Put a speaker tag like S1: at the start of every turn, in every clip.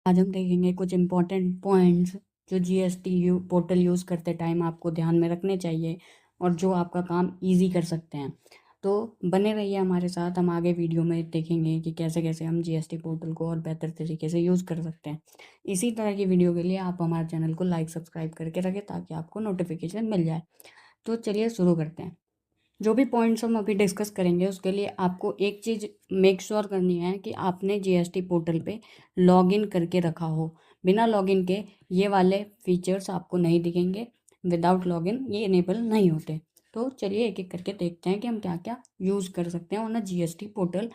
S1: आज हम देखेंगे कुछ इम्पोर्टेंट पॉइंट्स जो जीएसटी पोर्टल यूज़ करते टाइम आपको ध्यान में रखने चाहिए और जो आपका काम इजी कर सकते हैं। तो बने रहिए हमारे साथ, हम आगे वीडियो में देखेंगे कि कैसे कैसे हम जीएसटी पोर्टल को और बेहतर तरीके से यूज़ कर सकते हैं। इसी तरह की वीडियो के लिए आप हमारे चैनल को लाइक सब्सक्राइब करके रखें ताकि आपको नोटिफिकेशन मिल जाए। तो चलिए शुरू करते हैं। जो भी पॉइंट्स हम अभी डिस्कस करेंगे उसके लिए आपको एक चीज़ मेक श्योर करनी है कि आपने जीएसटी पोर्टल पे लॉगिन करके रखा हो। बिना लॉगिन के ये वाले फीचर्स आपको नहीं दिखेंगे। विदाउट लॉगिन ये इनेबल नहीं होते। तो चलिए एक एक करके देखते हैं कि हम क्या क्या यूज़ कर सकते हैं ऑन जीएसटी पोर्टल।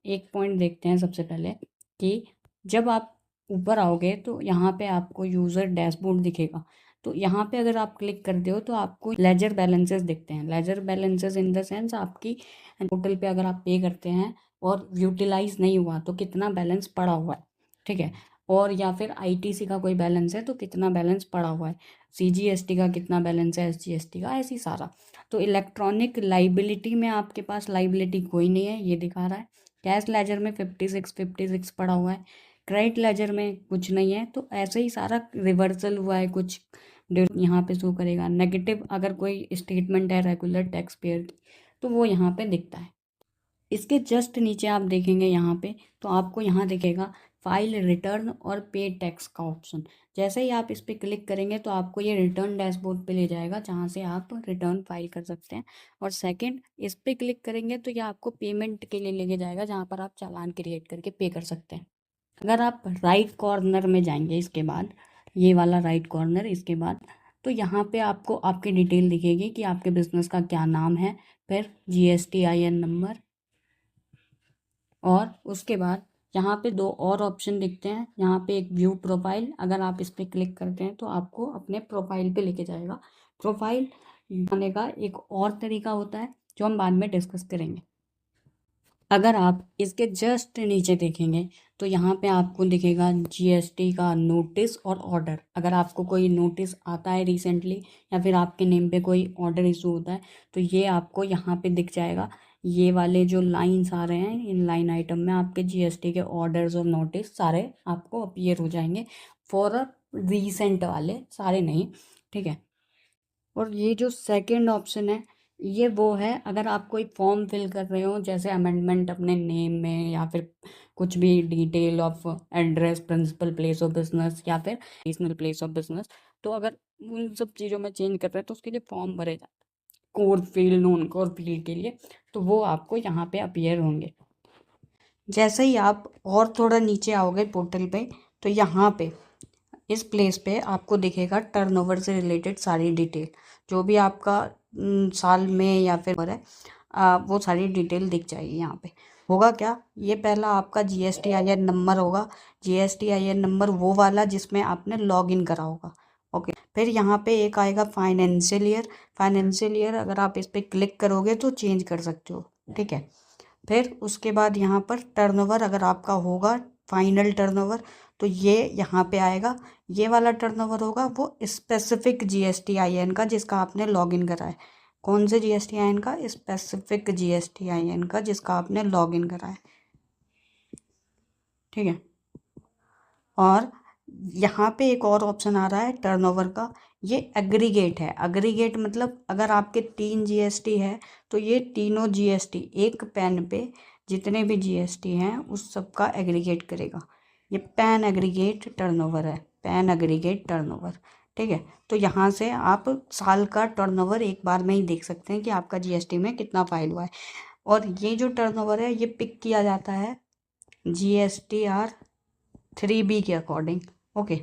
S1: एक पॉइंट देखते हैं सबसे पहले कि जब आप ऊपर आओगे तो यहाँ पे आपको यूज़र डैशबोर्ड दिखेगा। तो यहाँ पे अगर आप क्लिक करते हो तो आपको लेजर बैलेंसेस दिखते हैं। Ledger balances in the sense आपकी पोर्टल पे अगर आप पे करते हैं और यूटिलाइज नहीं हुआ तो कितना बैलेंस पड़ा हुआ है, ठीक है। और या फिर आईटीसी का कोई बैलेंस है तो कितना बैलेंस पड़ा हुआ है, सीजीएसटी का कितना बैलेंस है, एसजीएसटी का, ऐसी सारा। तो इलेक्ट्रॉनिक लाइबिलिटी में आपके पास लाइबिलिटी कोई नहीं है, ये दिखा रहा है। कैश लेजर में 56 पड़ा हुआ है। क्रेडिट लेजर में कुछ नहीं है। तो ऐसे ही सारा रिवर्सल हुआ है कुछ, यहाँ पे शो करेगा। नेगेटिव अगर कोई स्टेटमेंट है रेगुलर टैक्स पेयर की तो वो यहाँ पे दिखता है। इसके जस्ट नीचे आप देखेंगे यहाँ पे तो आपको यहाँ दिखेगा फाइल रिटर्न और पे टैक्स का ऑप्शन। जैसे ही आप इस पर क्लिक करेंगे तो आपको ये रिटर्न डैशबोर्ड पे ले जाएगा जहाँ से आप रिटर्न फाइल कर सकते हैं। और सेकंड, इस पर क्लिक करेंगे तो ये आपको पेमेंट के लिए लेके जाएगा जहाँ पर आप चालान क्रिएट करके पे कर सकते हैं। अगर आप राइट कॉर्नर में जाएंगे इसके बाद, ये वाला राइट कॉर्नर, इसके बाद तो यहाँ पे आपको आपकी डिटेल दिखेगी कि आपके बिजनेस का क्या नाम है, फिर GSTIN नंबर, और उसके बाद यहाँ पे दो और ऑप्शन दिखते हैं। यहाँ पे एक व्यू प्रोफाइल, अगर आप इस पर क्लिक करते हैं तो आपको अपने प्रोफाइल पे लेके जाएगा। प्रोफाइल बनाने का एक और तरीका होता है जो हम बाद में डिस्कस करेंगे। अगर आप इसके जस्ट नीचे देखेंगे तो यहाँ पे आपको दिखेगा जीएसटी का नोटिस और ऑर्डर। अगर आपको कोई नोटिस आता है रिसेंटली या फिर आपके नेम पे कोई ऑर्डर इशू होता है तो ये आपको यहाँ पे दिख जाएगा। ये वाले जो लाइंस आ रहे हैं, इन लाइन आइटम में आपके जीएसटी के ऑर्डर्स और नोटिस सारे आपको अपीयर हो जाएंगे। फॉर रीसेंट वाले, सारे नहीं, ठीक है। और ये जो सेकंड ऑप्शन है ये वो है अगर आप कोई फॉर्म फिल कर रहे हो, जैसे अमेंडमेंट अपने नेम में या फिर कुछ भी detail of address, principal place of business या फिर रीजनल प्लेस ऑफ बिजनेस। तो अगर उन सब चीज़ों में चेंज कर रहे हैं तो उसके लिए फॉर्म भरे जाते हैं core field, non core field के लिए। तो वो आपको यहाँ पे अपीयर होंगे। जैसे ही आप और थोड़ा नीचे आओगे पोर्टल पे तो यहाँ पे इस प्लेस पे आपको दिखेगा टर्नओवर से रिलेटेड सारी डिटेल, जो भी आपका साल में या फिर है वो सारी डिटेल दिख जाएगी। यहाँ पे होगा क्या, ये पहला आपका GSTIN नंबर होगा। GSTIN नंबर वो वाला जिसमें आपने लॉग इन करा होगा, ओके। फिर यहाँ पे एक आएगा फाइनेंशियल ईयर। फाइनेंशियल ईयर अगर आप इस पर क्लिक करोगे तो चेंज कर सकते हो, ठीक है। फिर उसके बाद यहाँ पर टर्नओवर अगर आपका होगा फाइनल टर्नओवर तो ये यहाँ पे आएगा। ये वाला टर्नओवर होगा वो स्पेसिफिक GSTIN का जिसका आपने लॉगिन करा है। कौन से GSTIN का? स्पेसिफिक GSTIN का जिसका आपने लॉगिन करा है, ठीक है। और यहाँ पे एक और ऑप्शन आ रहा है टर्नओवर का, ये एग्रीगेट है। एग्रीगेट मतलब अगर आपके 3 GST है तो ये तीनों GST एक पैन पे जितने भी GST हैं उस सब का एग्रीगेट करेगा। ये पैन एग्रीगेट टर्नओवर है, पैन एग्रीगेट टर्नओवर, ठीक है। तो यहाँ से आप साल का टर्नओवर एक बार में ही देख सकते हैं कि आपका GST में कितना फाइल हुआ है। और ये जो टर्नओवर है ये पिक किया जाता है GSTR 3B के अकॉर्डिंग, ओके।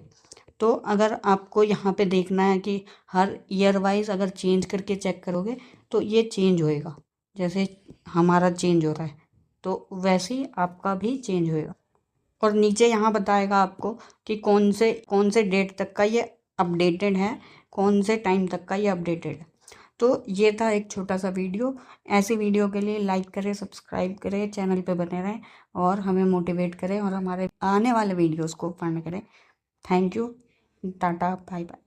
S1: तो अगर आपको यहाँ पे देखना है कि हर ईयर वाइज अगर चेंज करके चेक करोगे तो ये चेंज होएगा। जैसे हमारा चेंज हो रहा है तो वैसे ही आपका भी चेंज होएगा। और नीचे यहाँ बताएगा आपको कि कौन से डेट तक का ये अपडेटेड है, कौन से टाइम तक का ये अपडेटेड है। तो ये था एक छोटा सा वीडियो। ऐसी वीडियो के लिए लाइक करें, सब्सक्राइब करें, चैनल पे बने रहें और हमें मोटिवेट करें और हमारे आने वाले वीडियोस को फंड करें। Thank you, tata, bye bye.